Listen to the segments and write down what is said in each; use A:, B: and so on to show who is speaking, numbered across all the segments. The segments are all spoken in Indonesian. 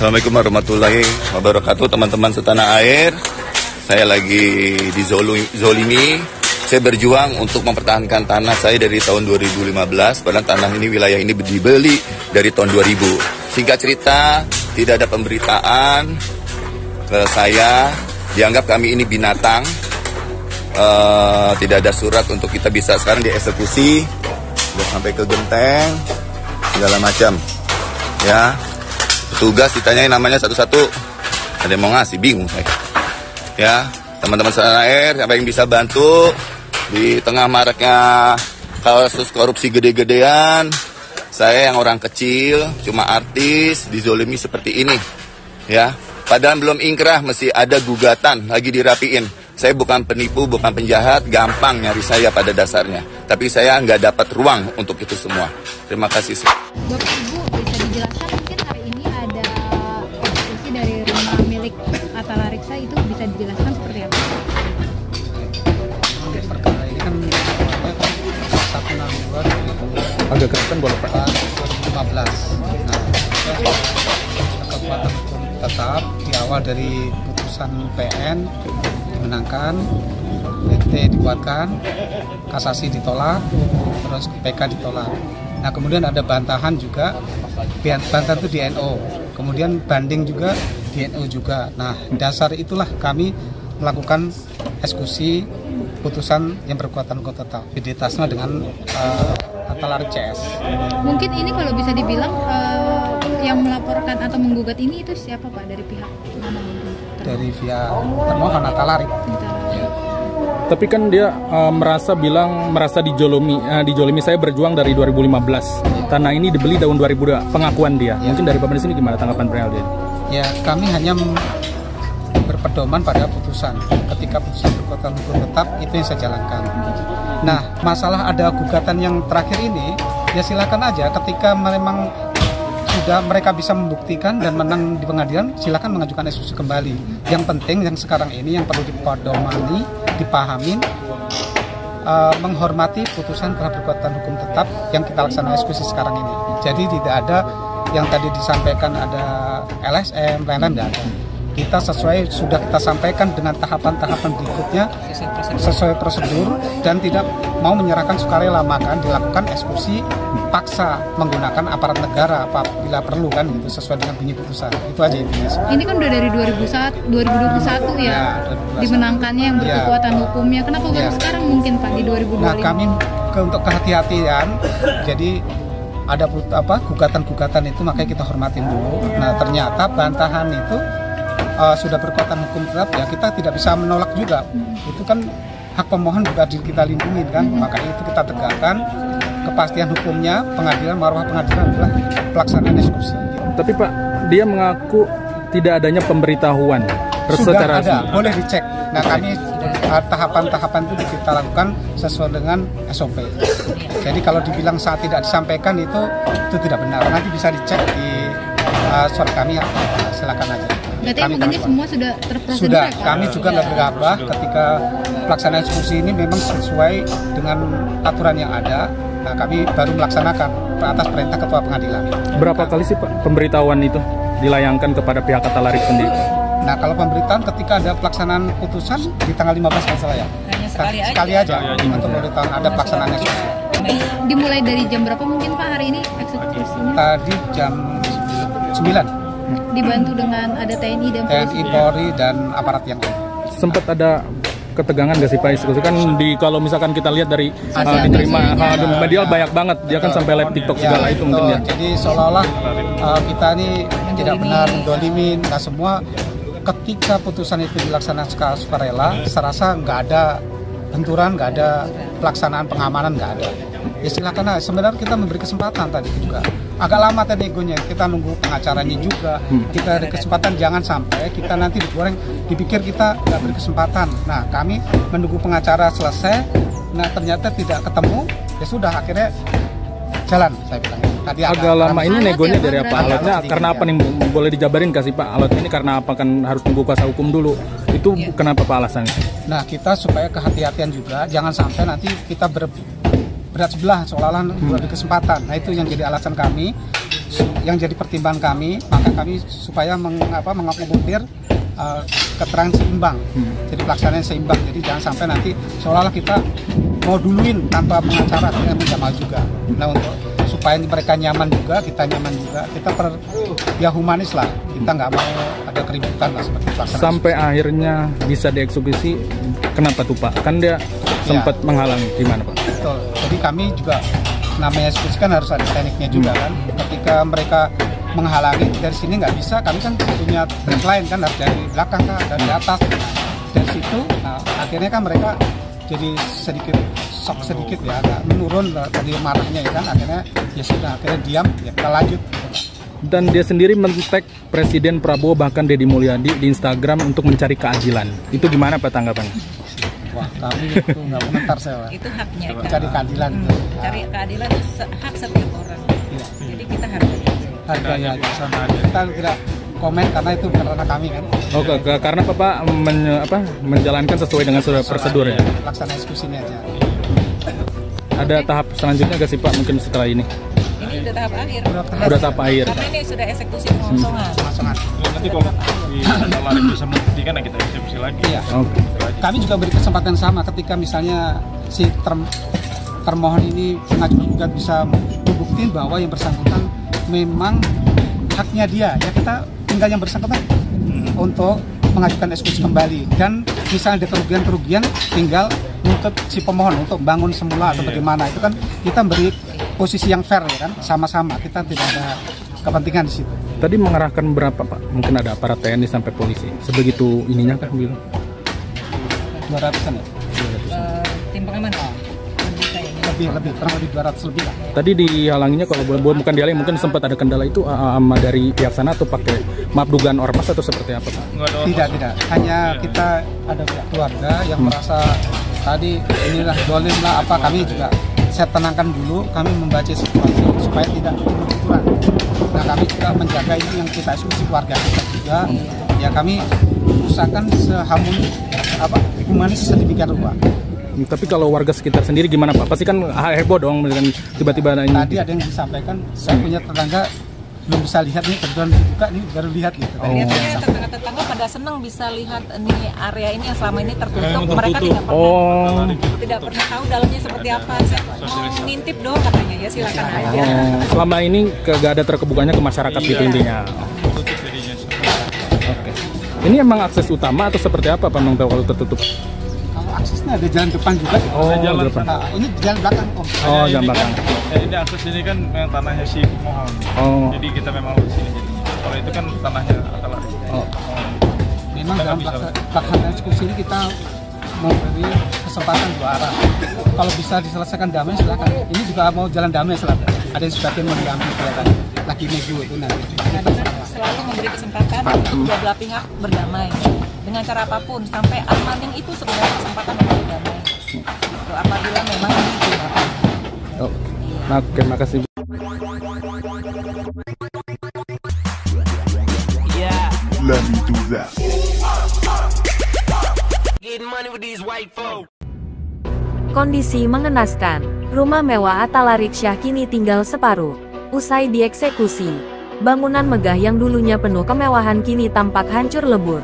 A: Assalamualaikum warahmatullahi wabarakatuh, teman-teman setanah air. Saya lagi dizolimi. Saya berjuang untuk mempertahankan tanah saya dari tahun 2015. Padahal tanah ini, wilayah ini dibeli dari tahun 2000. Singkat cerita, tidak ada pemberitaan ke saya. Dianggap kami ini binatang. Tidak ada surat untuk kita bisa sekarang dieksekusi. Sudah sampai ke genteng, segala macam. Ya. Petugas ditanyain namanya satu-satu, ada yang mau ngasih, bingung saya. Ya, teman-teman setanah air, siapa yang bisa bantu di tengah maraknya kasus korupsi gede-gedean. Saya yang orang kecil, cuma artis, dizolimi seperti ini. Ya, padahal belum ingkrah, mesti ada gugatan, lagi dirapiin. Saya bukan penipu, bukan penjahat, gampang nyari saya pada dasarnya. Tapi saya nggak dapat ruang untuk itu semua. Terima kasih.
B: Bapak Ibu, bisa dijelaskan mungkin hari ini ada eksekusi dari rumah milik Atalariksa, itu bisa dijelaskan seperti apa?
C: Oke, perkara ini kan 162
D: agak keras kan boleh Pak.
C: 2015. Nah, kekuatan hukum tetap di awal dari putusan PN dimenangkan, PT dikuatkan, kasasi ditolak, terus PK ditolak. Nah, kemudian ada bantahan juga, bantahan itu di NO, kemudian banding juga di NO juga. Nah, dasar itulah kami melakukan eksekusi putusan yang berkekuatan hukum tetap, identitasnya dengan Atalarik CS.
B: Mungkin ini kalau bisa dibilang yang melaporkan atau menggugat ini itu siapa Pak, dari pihak mana?
C: Dari pihak termohon Atalarik.
D: Tapi kan dia merasa dijolimi. Saya berjuang dari 2015. Tanah ini dibeli tahun 2002, pengakuan dia.
C: Ya.
D: Mungkin dari Bapak di sini gimana tanggapan beliau dia?
C: Ya, kami hanya berpedoman pada putusan. Ketika putusan berkekuatan hukum tetap, itu yang saya jalankan. Nah, masalah ada gugatan yang terakhir ini, ya silakan aja. Ketika memang sudah mereka bisa membuktikan dan menang di pengadilan, silakan mengajukan eksekusi kembali. Yang penting yang sekarang ini yang perlu dipedomani, dipahamin, menghormati putusan telah berkekuatan hukum tetap yang kita laksanakan eksekusi sekarang ini. Jadi tidak ada yang tadi disampaikan ada LSM, lain-lain tidak ada. Kita sudah kita sampaikan dengan tahapan-tahapan berikutnya sesuai prosedur dan tidak mau menyerahkan sukarela, maka dilakukan eksekusi paksa menggunakan aparat negara apabila perlu kan, gitu, sesuai dengan bunyi putusan. Itu aja intinya.
B: Ini kan udah dari 2021 ya, dimenangkannya yang berkekuatan hukumnya. Kenapa baru sekarang mungkin Pak di 2025?
C: Nah, kami untuk kehati-hatian, jadi ada gugatan-gugatan itu makanya kita hormatin dulu. Nah, ternyata bantahan itu sudah berkekuatan hukum tetap, ya kita tidak bisa menolak juga. Itu kan hak pemohon juga kita lindungi kan, makanya itu kita tegakkan kepastian hukumnya. Pengadilan, marwah pengadilan adalah pelaksanaan eksekusi.
D: Tapi Pak, dia mengaku tidak adanya pemberitahuan.
C: Sudah ada, boleh dicek. Nah, kami tahapan-tahapan itu kita lakukan sesuai dengan SOP. Jadi kalau dibilang saat tidak disampaikan itu tidak benar. Nanti bisa dicek di surat kami, silakan aja.
B: Berarti mungkin semua sudah terprosedur.
C: Sudah,
B: ya, Pak?
C: kami juga nggak bergabah ketika pelaksanaan eksekusi ini memang sesuai dengan aturan yang ada. Nah, kami baru melaksanakan atas perintah ketua pengadilan.
D: Berapa kali sih Pak pemberitahuan itu dilayangkan kepada pihak Atalarik sendiri?
C: Nah, kalau pemberitaan ketika ada pelaksanaan putusan di tanggal 15 kalau salah ya.
E: Hanya
C: sekali aja untuk pemberitahuan ada pelaksanaannya.
B: Dimulai dari jam berapa mungkin Pak hari ini eksekusinya?
C: Tadi jam 9.
B: Dibantu dengan ada TNI dan
C: TNI, Polri dan aparat yang lain.
D: Sempat ada ketegangan nggak sih Pak eksekusi? Kan kalau misalkan kita lihat dari diterima di media banyak banget, dia kan sampai live TikTok segala itu mungkin ya.
C: Jadi seolah-olah kita ini tidak benar, mendolimin. Nah, semua ketika putusan itu dilaksanakan secara sukarela, saya rasa nggak ada benturan, nggak ada pelaksanaan pengamanan, nggak ada. Ya silakan aja. Sebenarnya kita memberi kesempatan tadi juga. Agak lama tadi egonya, kita nunggu pengacaranya juga. Kita ada kesempatan, jangan sampai kita nanti digoreng, dipikir kita nggak beri kesempatan. Nah, kami menunggu pengacara selesai, nah ternyata tidak ketemu, ya sudah akhirnya jalan, saya bilang. Tadi
D: agak lama ini negonya dari apa? Alatnya karena apa nih, boleh dijabarin kasih Pak? Alatnya ini karena apa, kan harus tunggu kuasa hukum dulu. Itu kenapa Pak alasannya?
C: Nah, kita supaya kehati-hatian juga, jangan sampai nanti kita berat sebelah, seolah-olah diberi kesempatan. Nah itu yang jadi alasan kami, yang jadi pertimbangan kami, maka kami supaya mengakomodir keterangan seimbang. Jadi pelaksanaan seimbang, jadi jangan sampai nanti seolah-olah kita mau duluin tanpa pengacara, dengan menjamal juga. Nah untuk supaya mereka nyaman juga, kita nyaman juga, kita humanis lah, kita nggak mau ada keributan lah seperti pelaksanaan.
D: Sampai akhirnya bisa dieksekusi, kenapa tuh Pak? Kan dia sempat menghalangi, gimana Pak?
C: Betul. Jadi kami juga namanya eksekusi kan harus ada tekniknya juga kan. Ketika mereka menghalangi dari sini nggak bisa, kami kan punya trik lain kan, harus dari belakang kan, dari atas. Dari situ, nah, akhirnya kan mereka jadi shock sedikit ya, agak menurun tadi marahnya ya kan, akhirnya ya sudah, akhirnya diam, ya kita lanjut.
D: Dan dia sendiri men-tag Presiden Prabowo bahkan Deddy Mulyadi di Instagram untuk mencari keadilan. Itu gimana Pak tanggapannya?
C: Wah, kami itu nggak komentar saya.
E: Itu haknya.
C: Cari keadilan.
E: Cari keadilan itu hak setiap orang.
C: Iya.
E: Jadi kita hargai
C: aja. Kita tidak komen karena itu bukan ranah kami kan.
D: Oh, karena Bapak menjalankan sesuai dengan prosedur ya.
C: Laksana eksekusinya aja.
D: Ada tahap selanjutnya nggak sih Pak mungkin setelah ini?
E: Ini udah tahap akhir.
D: Udah tahap akhir.
E: Karena ini sudah eksekusi pengosongan.
F: Nanti kalau di bisa membuktikan kita eksekusi lagi.
C: Iya.
D: Oke.
C: Kami juga beri kesempatan sama ketika misalnya si termohon ini pengajuan gugat bisa membuktikan bahwa yang bersangkutan memang haknya dia, ya kita tinggal yang bersangkutan untuk mengajukan eksekusi kembali, dan misalnya ada kerugian tinggal nuntut si pemohon untuk bangun semula atau bagaimana, itu kan kita beri posisi yang fair ya kan, sama-sama, kita tidak ada kepentingan di situ.
D: Tadi mengerahkan berapa Pak? Mungkin ada aparat TNI sampai polisi. Sebegitu ininya kan bilang?
C: 200-an ya?
E: Tim pengaman
C: Lebih, kurang lebih 200 lebih lah.
D: Tadi dihalanginya kalau bukan dihalangi, mungkin sempat ada kendala itu sama dari pihak sana atau pakai dugaan ormas atau seperti apa Pak?
C: Tidak. Hanya kita ada pihak keluarga yang merasa tadi inilah dolim lah apa, kami juga saya tenangkan dulu, kami membaca situasi supaya tidak berkurang. Nah kami juga menjaga ini yang kita eksekusi keluarga kita juga, ya kami usahakan humanis sedemikian rupa.
D: Tapi kalau warga sekitar sendiri gimana Pak? Pasti kan heboh dong dengan tiba-tiba ini.
C: Tadi ada yang disampaikan, saya punya tetangga belum bisa lihat nih, kebetulan dibuka nih baru lihat gitu.
E: Kelihatannya tetangga-tetangga pada senang bisa lihat ini area ini yang selama ini tertutup. Mereka tidak pernah tahu dalamnya seperti apa. Saya mau ngintip dong katanya, ya silakan aja.
D: Selama ini gak ada terkebukannya ke masyarakat gitu intinya. Oke. Ini emang akses utama atau seperti apa Pak Bang tahu kalau tertutup?
C: Aksesnya ada jalan depan juga.
D: Jalan depan.
C: Nah, ini jalan belakang Om.
D: Jalan belakang.
F: Ini akses ini kan memang tanahnya si pemohon. Jadi kita memang di sini jadinya. Kalau itu kan tanahnya adalah.
C: Memang dalam pelaksanaan eksekusi ini kita memberi kesempatan dua arah. Kalau bisa diselesaikan damai silakan. Ini juga mau jalan damai silakan. Ada yang sebagian mau diambil kelihatan. Lagi maju itu nanti.
E: Selalu memberi kesempatan kedua belah pihak berdamai dengan cara apapun, sampai Armaning itu sebenarnya kesempatan untuk berdamai. Itu apabila memang ini digunakan.
D: Oke, makasih.
G: Let me do that.
H: Kondisi mengenaskan. Rumah mewah Atala Riksya kini tinggal separuh. Usai dieksekusi, bangunan megah yang dulunya penuh kemewahan kini tampak hancur lebur.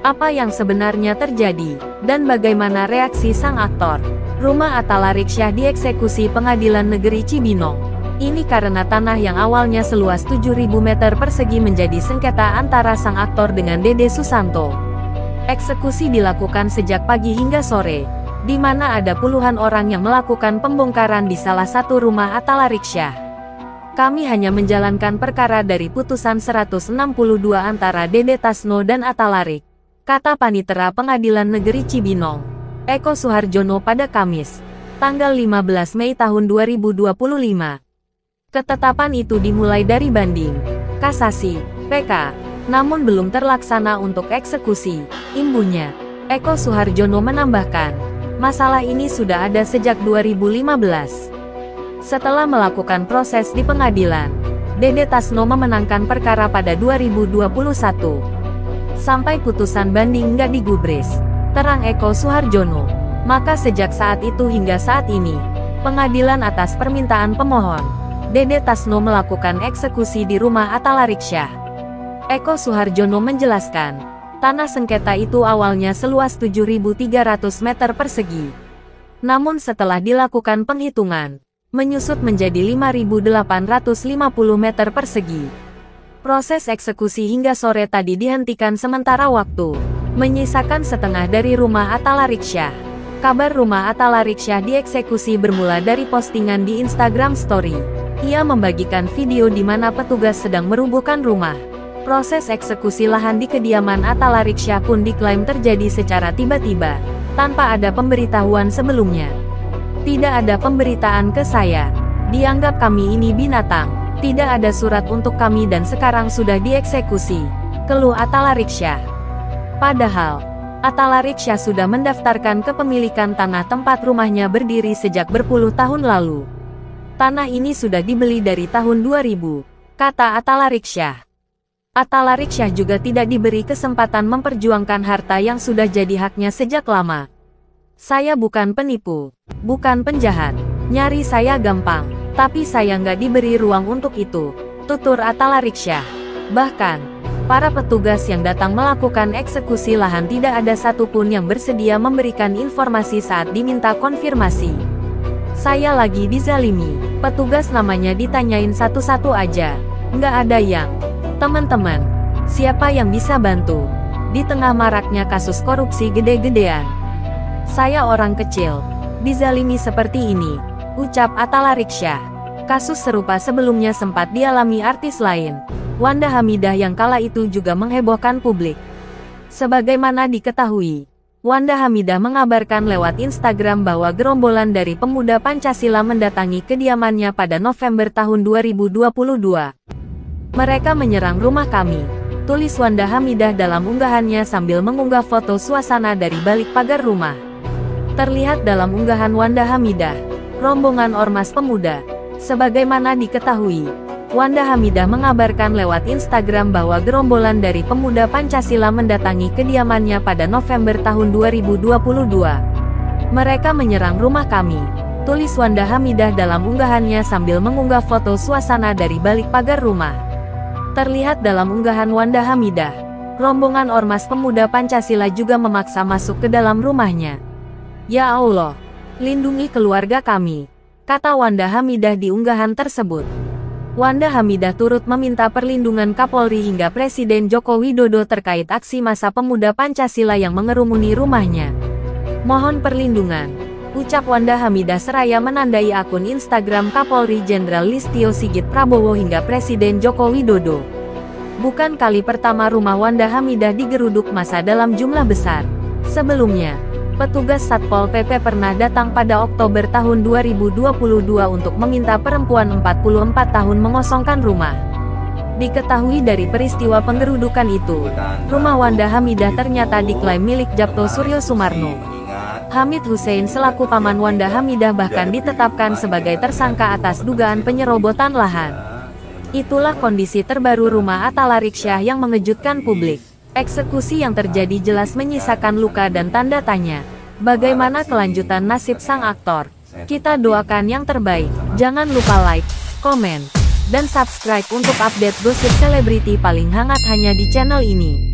H: Apa yang sebenarnya terjadi, dan bagaimana reaksi sang aktor? Rumah Atala Riksya dieksekusi Pengadilan Negeri Cibinong. Ini karena tanah yang awalnya seluas 7.000 meter persegi menjadi sengketa antara sang aktor dengan Dede Susanto. Eksekusi dilakukan sejak pagi hingga sore, di mana ada puluhan orang yang melakukan pembongkaran di salah satu rumah Atala Riksya. Kami hanya menjalankan perkara dari putusan 162 antara Dede Tasno dan Atala Rik, kata Panitera Pengadilan Negeri Cibinong, Eko Suharjono pada Kamis, tanggal 15 Mei tahun 2025. Ketetapan itu dimulai dari banding, kasasi, PK, namun belum terlaksana untuk eksekusi, imbuhnya. Eko Suharjono menambahkan, masalah ini sudah ada sejak 2015. Setelah melakukan proses di pengadilan, Dede Tasno memenangkan perkara pada 2021. Sampai putusan banding nggak digubris, terang Eko Suharjono. Maka sejak saat itu hingga saat ini, Pengadilan atas permintaan pemohon, Dede Tasno melakukan eksekusi di rumah Atalariksya. Eko Suharjono menjelaskan, tanah sengketa itu awalnya seluas 7.300 meter persegi. Namun setelah dilakukan penghitungan, menyusut menjadi 5.850 meter persegi. Proses eksekusi hingga sore tadi dihentikan sementara waktu, menyisakan setengah dari rumah Atalariksya. Kabar rumah Atalariksya dieksekusi bermula dari postingan di Instagram Story. Ia membagikan video di mana petugas sedang merubuhkan rumah. Proses eksekusi lahan di kediaman Atalariksya pun diklaim terjadi secara tiba-tiba, tanpa ada pemberitahuan sebelumnya. Tidak ada pemberitaan ke saya. Dianggap kami ini binatang. Tidak ada surat untuk kami dan sekarang sudah dieksekusi, keluh Atalariksya. Padahal, Atalariksya sudah mendaftarkan kepemilikan tanah tempat rumahnya berdiri sejak berpuluh tahun lalu. Tanah ini sudah dibeli dari tahun 2000, kata Atalariksya. Atalariksya juga tidak diberi kesempatan memperjuangkan harta yang sudah jadi haknya sejak lama. Saya bukan penipu, bukan penjahat, nyari saya gampang, tapi saya nggak diberi ruang untuk itu, tutur Atalariksya. Bahkan, para petugas yang datang melakukan eksekusi lahan tidak ada satupun yang bersedia memberikan informasi saat diminta konfirmasi. Saya lagi dizalimi, petugas namanya ditanyain satu-satu aja, nggak ada yang. Teman-teman, siapa yang bisa bantu? Di tengah maraknya kasus korupsi gede-gedean. Saya orang kecil, dizalimi seperti ini, ucap Atalariksya. Kasus serupa sebelumnya sempat dialami artis lain, Wanda Hamidah yang kala itu juga menghebohkan publik. Sebagaimana diketahui, Wanda Hamidah mengabarkan lewat Instagram bahwa gerombolan dari pemuda Pancasila mendatangi kediamannya pada November tahun 2022. Mereka menyerang rumah kami, tulis Wanda Hamidah dalam unggahannya sambil mengunggah foto suasana dari balik pagar rumah. Terlihat dalam unggahan Wanda Hamidah, rombongan ormas pemuda. Sebagaimana diketahui, Wanda Hamidah mengabarkan lewat Instagram bahwa gerombolan dari pemuda Pancasila mendatangi kediamannya pada November tahun 2022. Mereka menyerang rumah kami, tulis Wanda Hamidah dalam unggahannya sambil mengunggah foto suasana dari balik pagar rumah. Terlihat dalam unggahan Wanda Hamidah, rombongan ormas pemuda Pancasila juga memaksa masuk ke dalam rumahnya. Ya Allah, lindungi keluarga kami, kata Wanda Hamidah di unggahan tersebut. Wanda Hamidah turut meminta perlindungan Kapolri hingga Presiden Joko Widodo terkait aksi massa pemuda Pancasila yang mengerumuni rumahnya. Mohon perlindungan, ucap Wanda Hamidah seraya menandai akun Instagram Kapolri Jenderal Listio Sigit Prabowo hingga Presiden Joko Widodo. Bukan kali pertama rumah Wanda Hamidah digeruduk massa dalam jumlah besar. Sebelumnya, petugas Satpol PP pernah datang pada Oktober tahun 2022 untuk meminta perempuan 44 tahun mengosongkan rumah. Diketahui dari peristiwa penggerudukan itu, rumah Wanda Hamidah ternyata diklaim milik Japto Suryo Sumarno. Hamid Hussein selaku paman Wanda Hamidah bahkan ditetapkan sebagai tersangka atas dugaan penyerobotan lahan. Itulah kondisi terbaru rumah Atalariksya yang mengejutkan publik. Eksekusi yang terjadi jelas menyisakan luka dan tanda tanya. Bagaimana kelanjutan nasib sang aktor? Kita doakan yang terbaik. Jangan lupa like, komen, dan subscribe untuk update gosip selebriti paling hangat hanya di channel ini.